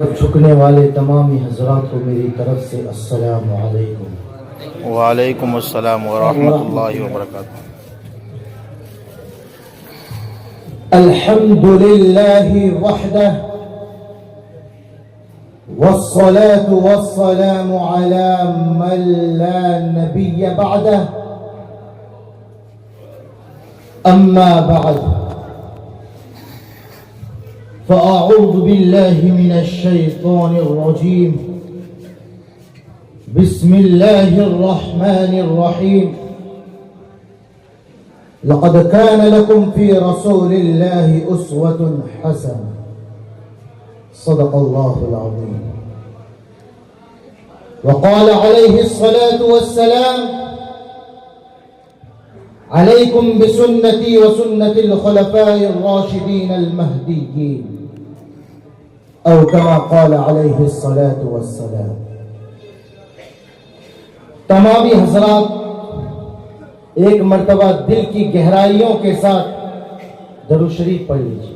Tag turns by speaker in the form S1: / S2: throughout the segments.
S1: جھکنے والے تمامی حضرات کو میری طرف سے السلام علیکم۔
S2: وعلیکم السلام ورحمۃ اللہ وبرکاتہ۔
S1: الحمد للہ وحدہ والصلاة والسلام على من لا نبی بعدہ اما بعد فأعوذ بالله من الشيطان الرجيم بسم الله الرحمن الرحيم لقد كان لكم في رسول الله أسوة حسنة صدق الله العظيم۔ وقال عليه الصلاة والسلام عليكم بسنتي وسنة الخلفاء الراشدين المهديين او كما قال عليه الصلاة والسلام۔ تمامی حضرات ایک مرتبہ دل کی گہرائیوں کے ساتھ درود شریف پڑھ لیجیے۔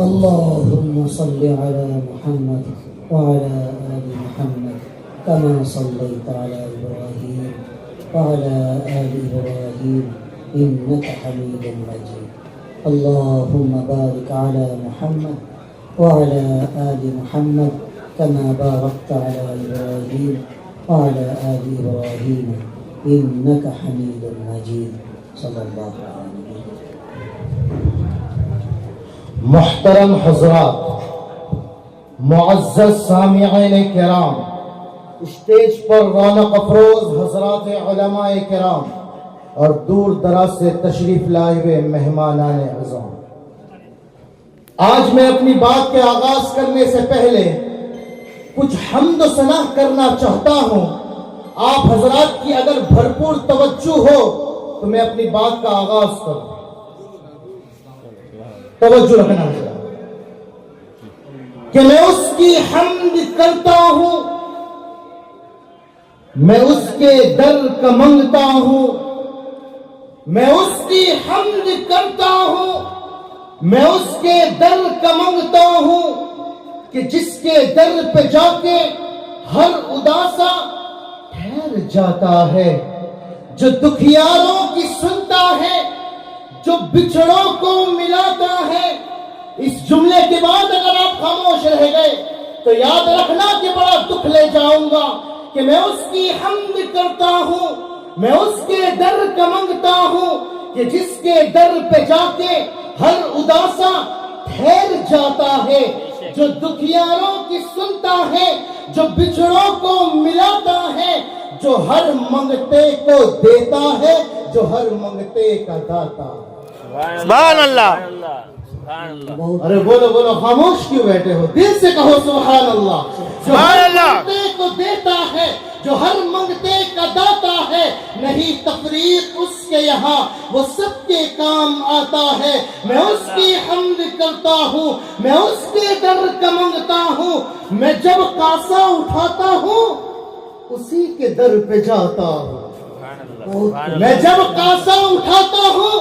S3: اللهم صل على محمد وعلى آل محمد كما صليت على إبراهيم وعلى آل إبراهيم إنك حميد مجيد۔ اللهم بارك على محمد وعلى آل محمد كما باركت على إبراهيم وعلى آل إبراهيم إنك حميد مجيد صلى الله عليه وسلم۔
S1: محترم حضرات، معزز سامعین کرام، اسٹیج پر رونق افروز حضرات علماء کرام اور دور دراز سے تشریف لائے ہوئے مہمانان اعظم، آج میں اپنی بات کے آغاز کرنے سے پہلے کچھ حمد و ثنا کرنا چاہتا ہوں۔ آپ حضرات کی اگر بھرپور توجہ ہو تو میں اپنی بات کا آغاز کروں۔ توجہ رکھنا ہوگا کہ میں اس کی حمد کرتا ہوں، میں اس کے در کا منگتا ہوں، میں اس کی حمد کرتا ہوں، میں اس کے در کا منگتا ہوں کہ جس کے در پہ جا کے ہر اداسا ٹھہر جاتا ہے، جو دکھیاروں کی سنتا ہے، جو بچھڑوں کو ملاتا ہے۔ اس جملے کے بعد اگر آپ خاموش رہ گئے تو یاد رکھنا کہ بڑا دکھ لے جاؤں گا کہ میں اس کی حمد کرتا ہوں، میں اس کے در کا منگتا ہوں کہ جس کے در پہ جا کے ہر اداسا ٹھہر جاتا ہے، جو دکھیاروں کی سنتا ہے، جو بچھڑوں کو ملاتا ہے، جو ہر منگتے کو دیتا ہے، جو ہر منگتے کا داتا ہے۔
S2: سبحان اللہ۔
S1: ارے بولو بولو، خاموش کیوں بیٹھے ہو؟ دل سے کہو سبحان اللہ۔ جو ہر منگتے کو دیتا ہے، جو ہر منگتے کا داتا ہے، نہیں تفریق اس کے یہاں، وہ سب کے کام آتا ہے۔ میں اس کی حمد کرتا ہوں، میں اس کے در کا منگتا ہوں، میں جب کاسا اٹھاتا ہوں اسی کے در پہ جاتا ہوں۔ میں جب کاسا اٹھاتا ہوں،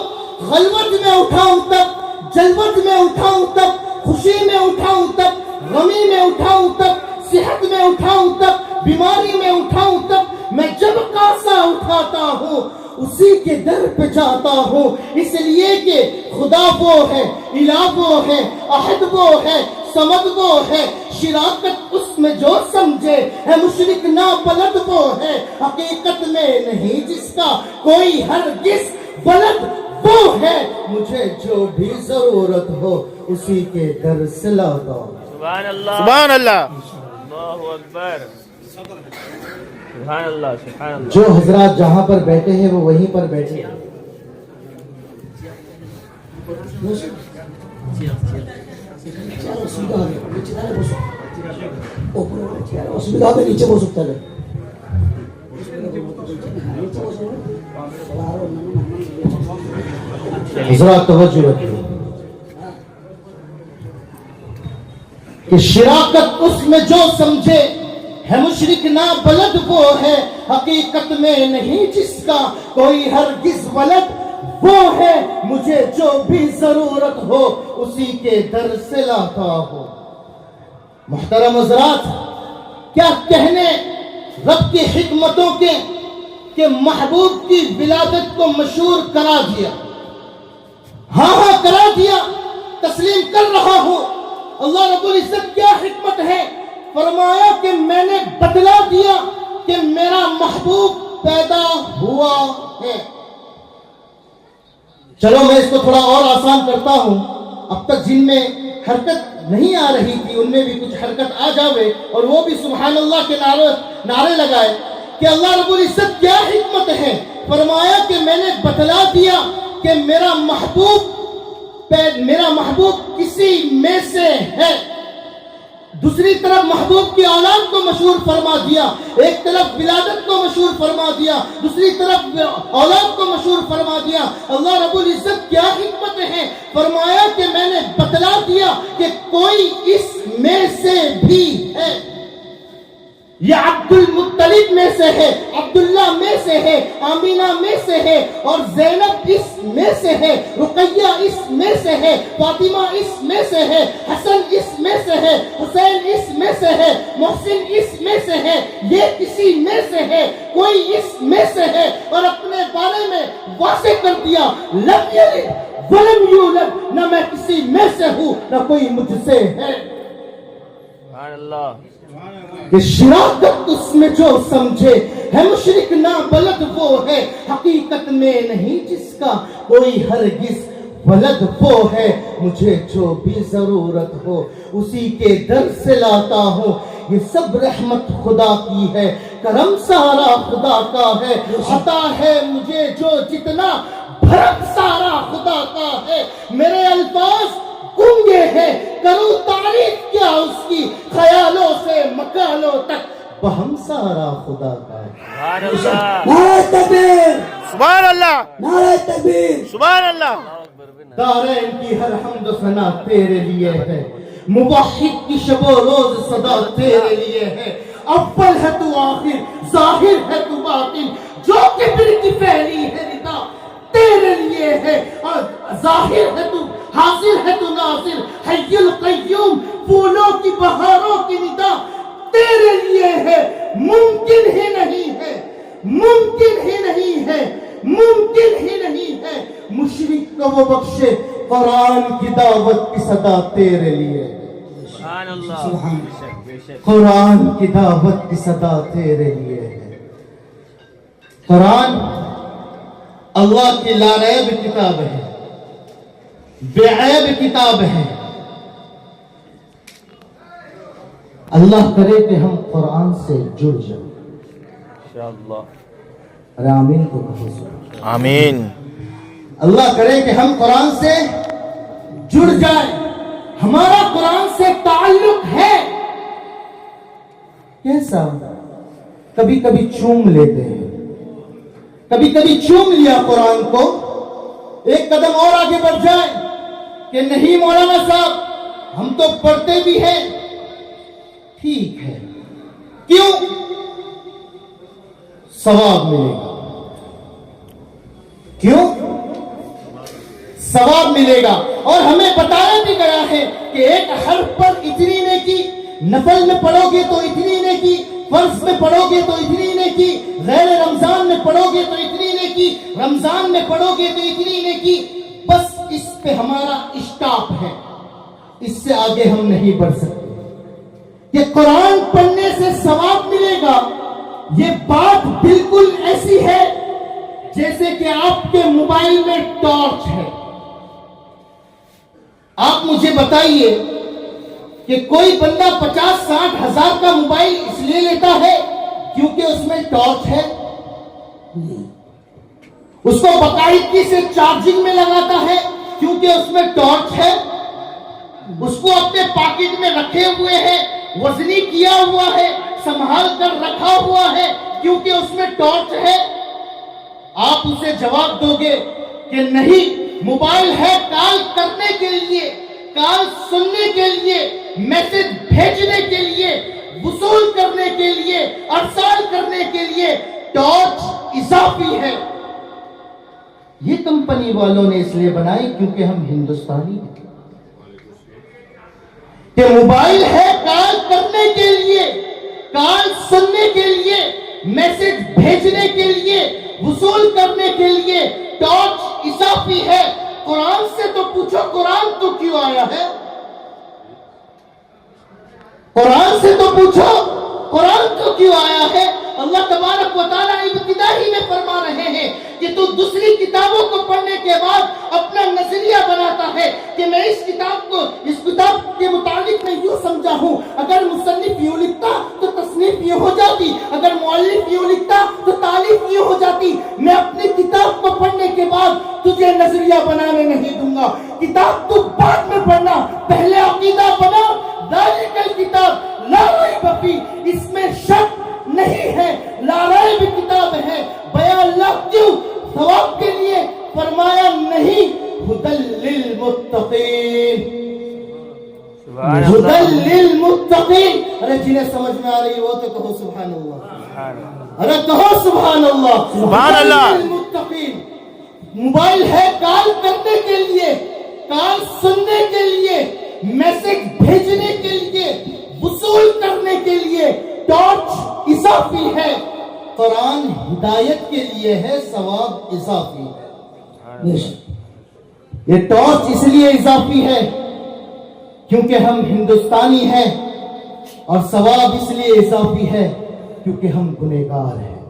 S1: خلوت میں اٹھاؤں تب، جلوت میں اٹھاؤں تب، خوشی میں اٹھاؤں تب، غمی میں اٹھاؤں تب، صحت میں اٹھاؤں تب، بیماری میں اٹھاؤں تب، میں جب کاسا اٹھاتا ہوں اسی کے در پہ جاتا ہوں۔ اس لیے کہ خدا وہ ہے، الہ وہ ہے، احد وہ ہے، سمد وہ ہے، شراکت اس میں جو سمجھے ہے، مشرک نا بلد وہ ہے، حقیقت میں نہیں جس کا کوئی ہرگز بلد وہ ہے، مجھے جو بھی ضرورت ہو اسی کے در سے لاتا ہوں۔
S2: سبحان اللہ، سبحان اللہ، اللہ اکبر، سبحان اللہ، سبحان اللہ۔
S1: جو حضرات جہاں پر بیٹھے ہیں وہ وہیں پر بیٹھے ہیں۔
S3: نیچے بول سکتا ہے۔
S1: حضرات توجہ رکھیے کہ شراکت اس میں جو سمجھے ہے، مشرک نا بلد وہ ہے، حقیقت میں نہیں جس کا کوئی ہرگز ولد وہ ہے، مجھے جو بھی ضرورت ہو اسی کے در سے لاتا ہو۔ محترم حضرات، کیا کہنے رب کی حکمتوں کے کہ محبوب کی ولادت کو مشہور کرا دیا. ہاں کرا دیا، تسلیم کر رہا ہوں. اللہ رب العزت کیا حکمت ہے، فرمایا کہ میں نے بتلا دیا کہ میرا محبوب پیدا ہوا ہے. چلو میں اس کو تھوڑا اور آسان کرتا ہوں. اب تک جن میں حرکت نہیں آ رہی تھی ان میں بھی کچھ حرکت آ جاوے اور وہ بھی سبحان اللہ کے نعرے لگائے کہ اللہ رب العزت کیا حکمت ہے. فرمایا کہ میں نے بتلا دیا کہ میرا محبوب کسی میں سے ہے. دوسری طرف محبوب کی اولاد کو مشہور فرما دیا، ایک طرف ولادت کو مشہور فرما دیا، دوسری طرف اولاد کو مشہور فرما دیا. اللہ رب العزت کیا حکمت ہے، فرمایا کہ میں نے بتلا دیا کہ کوئی اس میں سے بھی ہے. یہ عبد المطلب میں سے ہے، عبداللہ میں سے ہے، آمینہ میں سے ہے، اور زینب اس میں سے ہے، رقیہ اس میں سے ہے، فاطمہ اس میں سے ہے، حسن اس میں سے ہے، حسین اس میں سے ہے، محسن اس میں سے ہے، یہ کسی میں سے ہے، کوئی اس میں سے ہے. اور اپنے بارے میں واضح کر دیا لم یلد ولم یولد، نہ میں کسی میں سے ہوں نہ کوئی مجھ سے ہے.
S2: سبحان اللہ.
S1: کہ شراکت اس میں جو سمجھے ہے مشرک نہ بلد وہ ہے، حقیقت میں نہیں جس کا کوئی ہرگز ولد وہ ہے. مجھے جو بھی ضرورت ہو اسی کے در سے لاتا ہوں. یہ سب رحمت خدا کی ہے، کرم سارا خدا کا ہے. عطا ہے مجھے جو جتنا بھرم سارا خدا کا ہے. میرے الفاظ گونگے ہیں، کروں تعریف کیا اس کی، خیالوں سے مکانوں تک بہم سارا خدا کا ہے.
S2: سبحان اللہ.
S3: نعرہ تکبیر،
S2: سبحان اللہ.
S3: نعرہ تکبیر.
S2: سبحان اللہ.
S1: دارین کی ہر حمد و ثنا تیرے لیے ہے، موحد کی شب و روز صدا تیرے لیے ہے. اول ہے تو آخر، ظاہر ہے تو باطن، جو کبر کی پھیلی ہے ردا تیرے لیے ہے. اور ظاہر ہے تو حاضر ہے تو ناصر، حی القیوم، پھولوں کی بہاروں کی ندا تیرے لیے ہے. ممکن ہی نہیں ہے، ممکن ہی نہیں ہے، ممکن ہی نہیں ہے مشرک کو وہ بخشے. قرآن کی دعوت کی صدا تیرے لیے ہے.
S2: سبحان اللہ.
S3: سبحان
S2: بے شک، بے شک.
S1: قرآن کی دعوت کی صدا تیرے لیے ہے. قرآن اللہ کی لاریب کتاب ہے، بے عیب کتاب ہے. اللہ کرے کہ ہم قرآن سے جڑ جائیں.
S2: انشاءاللہ.
S1: ارے آمین کو کہو سن.
S2: آمین.
S1: اللہ کرے کہ ہم قرآن سے جڑ جائیں. ہمارا قرآن سے تعلق ہے کیسا؟ کبھی کبھی چوم لیتے ہیں، کبھی کبھی چوم لیا قرآن کو، ایک قدم اور آگے بڑھ جائے کہ نہیں مولانا صاحب ہم تو پڑھتے بھی ہیں. ٹھیک ہے، کیوں؟ ثواب ملے گا. کیوں؟ ثواب ملے گا. اور ہمیں بتایا بھی گیا ہے کہ ایک حرف پر اتنی نیکی، نفل میں پڑھو گے تو اتنی نیکی، فرض میں پڑھو گے تو اتنی نیکی، غیر رمضان میں پڑھو گے تو اتنی نیکی، رمضان میں پڑھو گے تو اتنی نیکی. بس اس پہ ہمارا اسٹاپ ہے، اس سے آگے ہم نہیں بڑھ سکتے. کہ قرآن پڑھنے سے ثواب ملے گا، یہ بات بالکل ایسی ہے جیسے کہ آپ کے موبائل میں ٹارچ ہے. آپ مجھے بتائیے کہ کوئی بندہ 50-60 ہزار کا موبائل اس لیے لیتا ہے کیونکہ اس میں ٹارچ ہے؟ اس کو باقاعدگی سے چارجنگ میں لگاتا ہے کیونکہ اس میں ٹارچ ہے؟ اس کو اپنے پاکٹ میں رکھے ہوئے ہے، وزنی کیا ہوا ہے، سنبھال کر رکھا ہوا ہے کیونکہ اس میں ٹارچ ہے؟ آپ اسے جواب دو گے کہ نہیں، موبائل ہے کال کرنے کے لیے، کال سننے کے لیے، میسج بھیجنے کے لیے، وصول کرنے کے لیے، ارسال کرنے کے لیے. ٹارچ اضافی ہے. یہ کمپنی والوں نے اس لیے بنائی کیونکہ ہم ہندوستانی ہیں. کہ موبائل ہے کال سننے کے لیے، میسج بھیجنے کے لیے، وصول کرنے کے لیے ٹارچ اضافی ہے۔ قرآن سے تو پوچھو قرآن تو کیوں آیا ہے؟ قرآن سے تو پوچھو قرآن تو کیوں آیا ہے؟ اللہ تبارک و تعالیٰ ابتدا ہی میں فرما رہے ہیں کہ تو دوسری کتابوں کو پڑھنے کے بعد اپنا نظریہ بناتا ہے کہ میں اس کتاب کے متعلق میں یوں سمجھا ہوں، اگر مصنف یوں لکھتا تو تصنیف یوں ہو جاتی، اگر مؤلف یوں لکھتا تو تالیف یوں ہو جاتی۔ میں اپنی کتاب کو پڑھنے کے بعد تجھے نظریہ بنانے نہیں دوں گا، کتاب تو بعد میں پڑھنا، پہلے عقیدہ بنا۔ ذالک الکتاب لا ریب فیہ، اس میں شک نہیں ہے، لا ریب کتاب ہے۔ بیان اللہ کیوں؟ ثواب کے لیے فرمایا نہیں، ہدی للمتقین، ہدی للمتقین۔ ارے جنہیں سمجھ میں آ رہی وہ تو کہو سبحان اللہ، ارے کہو سبحان اللہ،
S2: سبحان اللہ۔
S1: ہدی للمتقین۔ موبائل ہے کال کرنے کے لیے، کال سننے کے لیے، میسج بھیجنے کے لیے، وصول کرنے کے لیے، ٹارچ اضافی ہے۔ قرآن ہدایت کے لیے ہے، ثواب اضافی ہے۔ یہ ٹارچ اس لیے اضافی ہے کیونکہ ہم ہندوستانی ہیں، اور ثواب اس لیے اضافی ہے کیونکہ ہم گنہگار ہیں۔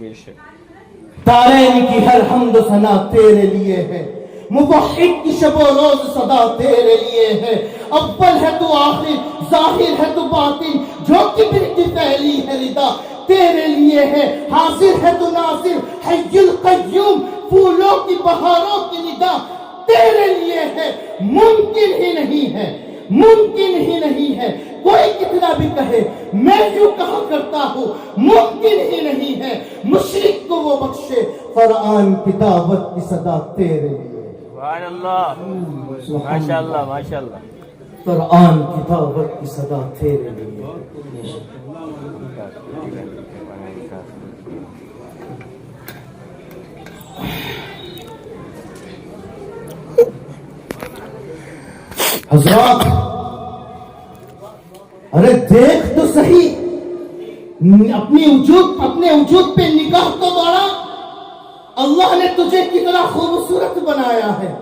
S2: بے شک
S1: تارین کی ہر حمد و ثنا تیرے لیے ہے، موحد کی شب و روز صدا تیرے لیے ہے۔ اول ہے تو آخر، ظاہر ہے تو باطن، جو کبر کی پہلی ہے ردا تیرے لیے ہے۔ حاضر ہے تو ناظر، حی القیوم، پھولوں کی بہاروں کی ندا تیرے لیے ہے۔ ممکن ہی نہیں ہے، ممکن ہی نہیں ہے، کوئی کتنا بھی کہے میں یوں کہا کرتا ہوں، ممکن ہی نہیں ہے۔ مشرک کو وہ بخشے، قرآن کی دعوت کی صدا تیرے لیے۔
S2: سبحان اللہ، ماشاء اللہ ماشاء اللہ۔
S1: قرآن کی دعوت کی صدا تیرے لیے۔ حضرات ارے دیکھ تو صحیح، اپنے وجود پہ نگاہ تو دوڑا۔ اللہ نے تجھے کتنا خوبصورت بنایا ہے،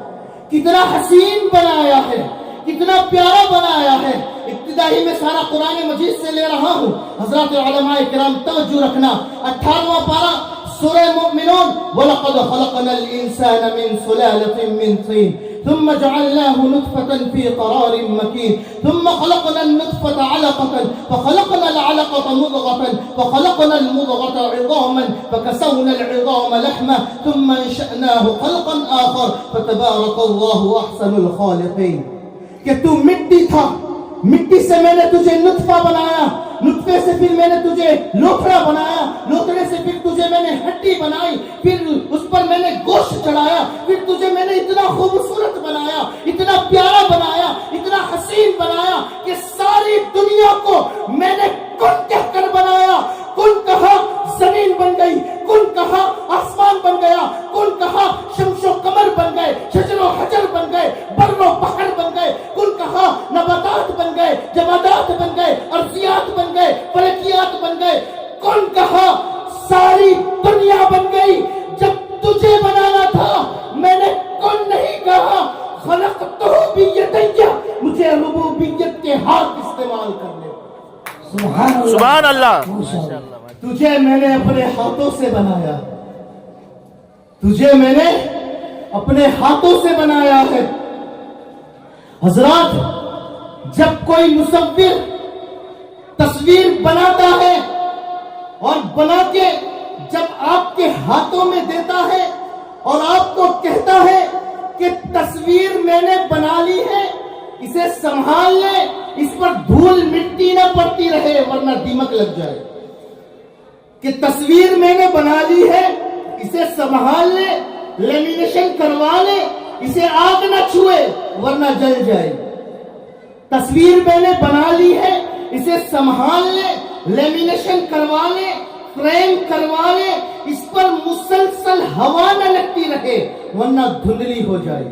S1: کتنا حسین بنایا ہے، کتنا پیارا بنایا ہے۔ ابتدائی میں سارا قرآن مجید سے لے رہا ہوں، حضرات علماء کرام توجہ رکھنا۔ 18واں پارہ سورہ مومنون، وَلَقَدْ خَلَقْنَا الْإِنسَانَ مِنْ سُلَالَةٍ مِنْ طِينٍ ثم جعلناه نطفة في قرار مكين ثم خلقنا النطفة علقة فخلقنا العلقة مضغة فخلقنا المضغة عظاما فكسونا العظام لحما ثم انشأناه خلقا آخر فتبارك الله أحسن الخالقين۔ کہ تو مٹی تھا، مٹی سے میں نے تجھے نطفہ بنایا، نطفے سے پھر میں نے تجھے لوتھڑا بنایا، لوتھڑے سے پھر تجھے میں نے ہڈی بنائی، پھر اس پر میں نے گوشت چڑھایا، پھر تجھے میں نے اتنا خوبصورت بنایا، اتنا پیارا بنایا، اتنا حسین بنایا کہ ساری دنیا کو میں نے کن کہہ کر بنایا۔ کن کہا زمین بن گئی، کن کہا آسمان بن گیا، کن کہا شمس و قمر بن گئے، شجر و حجر بن گئے، بر و بحر بن گئے، کن کہا نباتات بن گئے، جمادات بن گئے، ارضیات بن گئے، فلکیات بن گئے، کن کہا ساری دنیا بن گئی۔ جب تجھے بنانا تھا میں نے کن نہیں کہا، خلقتہ بیدیہ، مجھے ربوبیت کے ہاتھ استعمال کرنے۔
S2: سبحان اللہ۔
S1: تجھے میں نے اپنے ہاتھوں سے بنایا، تجھے میں نے اپنے ہاتھوں سے بنایا ہے۔ حضرات جب کوئی مصور تصویر بناتا ہے اور بنا کے جب آپ کے ہاتھوں میں دیتا ہے اور آپ کو کہتا ہے کہ تصویر میں نے بنا لی ہے، اسے سنبھال لے، اس پر دھول مٹی نہ پڑتی رہے ورنہ دیمک لگ جائے، کہ تصویر میں نے بنا لی ہے، اسے سنبھال لے، لیمینیشن کروا لے، اسے آگ نہ چھوئے ورنہ جل جائے۔ تصویر میں نے بنا لی ہے، اسے سنبھال لے، لیمینیشن کروا لے، فریم کروا لے، اس پر مسلسل ہوا نہ لگتی رہے ورنہ دھندلی ہو جائے۔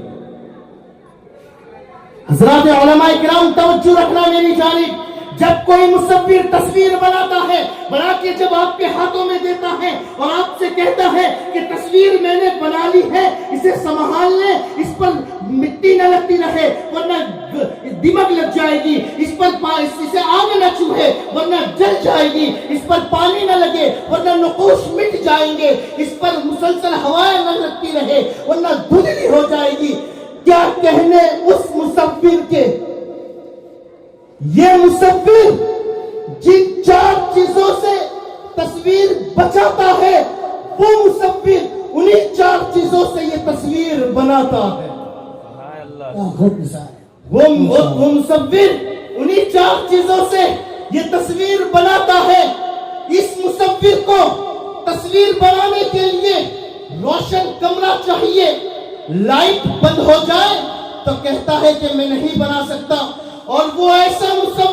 S1: حضرات علماء کرام توجہ رکھنا میری جانب، جب کوئی مصور تصویر بناتا ہے، بنا کے جب آپ کے ہاتھوں میں دیتا ہے اور آپ سے کہتا ہے کہ تصویر میں نے بنا لی ہے، اسے سنبھال لیں، اس پر مٹی نہ لگتی رہے ورنہ دمک لگ جائے گی، اسے آگ نہ چوہے ورنہ جل جائے گی، اس پر پانی نہ لگے ورنہ نقوش مٹ جائیں گے، اس پر مسلسل ہوائیں نہ لگتی رہے ورنہ دھندلی ہو جائے گی، کیا کہنے اس مصور کے؟ یہ مصور جن 4 چیزوں سے تصویر بچاتا ہے، وہ مصور انہی 4 چیزوں سے یہ تصویر بناتا ہے۔
S3: خود مثال
S1: وہ مصور انہی 4 چیزوں سے یہ تصویر بناتا ہے۔ اس مصور کو تصویر بنانے کے لیے روشن کمرہ چاہیے، لائٹ بند ہو جائے تو کہتا ہے کہ میں نہیں بنا سکتا، اور وہ ایسا مصور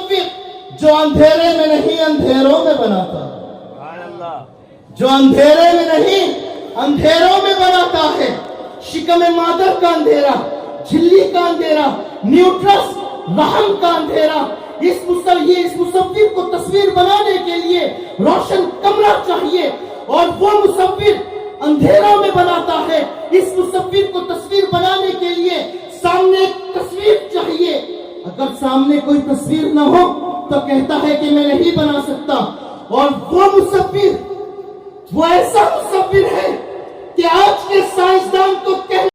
S1: جو اندھیرے میں نہیں اندھیروں میں بناتا ہے، جو اندھیرے میں نہیں اندھیروں میں بناتا ہے، شکم مادر کا اندھیرا، جھلی کا اندھیرا، نیوٹرس رحم کا اندھیرا۔ اس مصور کو تصویر بنانے کے لیے روشن کمرہ چاہیے، اور وہ مصور اندھیروں میں بناتا ہے۔ اس مصور کو تصویر بنانے کے لیے سامنے ایک تصویر چاہیے، اگر سامنے کوئی تصویر نہ ہو تو کہتا ہے کہ میں نہیں بنا سکتا۔ اور وہ مصور وہ ایسا مصور ہے کہ آج کے سائنسدان کو